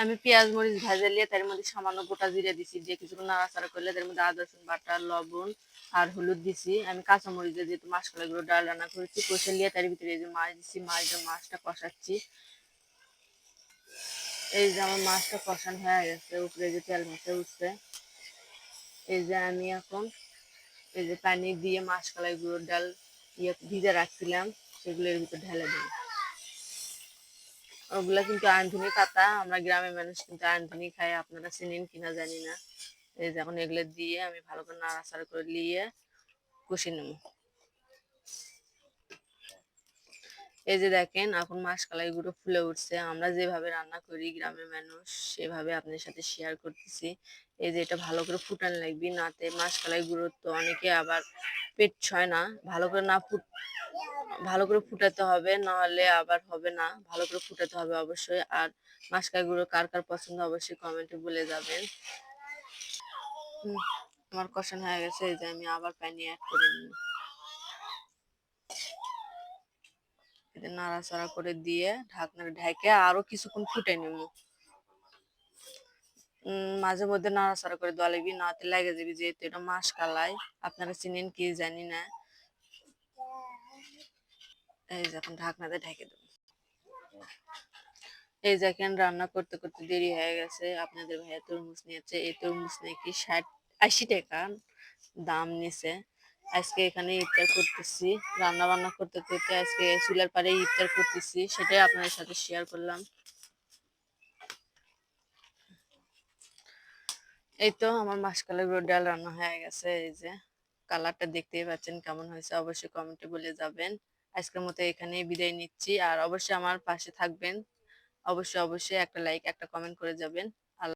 আমি পেঁয়াজ মরিচ ভেজে নিয়ে তার মধ্যে সামান্য গোটা জিরে দিছি, দিয়ে কিছুক্ষণ নাড়াচাড়া করলে তার মধ্যে আদা রসুন বাটা, লবণ আর হলুদ দিছি। আমি কাঁচা মরিচ দিয়ে যেহেতু মাসকলাইগুলো ডাল রান্না করেছি, কষে নিয়ে তার ভিতরে এই যে মাছ দিচ্ছি, মাছটা কষাচ্ছি। এই যে আমার মাছটা কষানো হয়ে গেছে, উপরে যে তেল ভেসে উঠছে। এই যে আমি এখন এই যে পানি দিয়ে মাসকলাইগুলোর ডাল ভিজে রাখছিলাম, সেগুলো এর ভিতরে ঢেলে দিই। ওগুলা কিন্তু আনধুনি পাতা, আমরা গ্রামের মানুষ কিন্তু আনধুনি খাই, আপনারা চিনেন কিনা জানি না। এই যে এখন এগুলো দিয়ে আমি ভালো করে নাড়াচাড়া করে নিয়ে কষে নেব। এই যে দেখেন এখন মাসকলাই গুঁড়ো ফুলে উঠছে, আমরা যেভাবে রান্না করি গ্রামের মানুষ সেভাবে আপনাদের সাথে শেয়ার করতেছি। এই যে এটা ভালো করে ফুটান লাগবে, নাতে মাসকলাই গুঁড়ো তো অনেকে আবার পেট ছয় না, ভালো করে ফুটাতে হবে, নাহলে আবার হবে না। ভালো করে ফুটাতে হবে অবশ্যই। আর মাসকলাই গুঁড়ো কার কার পছন্দ অবশ্যই কমেন্টে বলে যাবেন। আমার কষানো হয়ে গেছে, এই যে আমি আবার পানি অ্যাড করে নিই। নাড়াচাড়া করে দিয়ে ঢাকনা ঢেকে আরো কিছুক্ষণ ফুটে নিব। মাঝে মধ্যে নাড়াচাড়া করে দেওয়া লাগবে, নাতে লেগে যাবে, যেহেতু এটা মাসকলাই, আপনারা চিনেন কি জানি না। এই যে এখন ঢাকনাতে ঢেকে দেবো। এই দেখেন রান্না করতে করতে দেরি হয়ে গেছে, আপনাদের ভাইয়া তরমুজ নিয়েছে। এই তরমুজ নাকি 60-80 টাকা দাম নিছে। আজকে এখানে ইফতার করতেছি, রান্না বান্না করতে করতে আজকে চুলার পাড়ে ইফতার করতেছি, সেটাই আপনাদের সাথে শেয়ার করলাম। এই তো আমার মাসকলাই গুঁড়োর ডাল রান্না হয়ে গেছে। এই যে কালারটা দেখতেই পাচ্ছেন কেমন হয়েছে, অবশ্যই কমেন্টে বলে যাবেন। আজকের মতো এখানেই বিদায় নিচ্ছি, আর অবশ্যই আমার পাশে থাকবেন। অবশ্যই একটা লাইক একটা কমেন্ট করে যাবেন।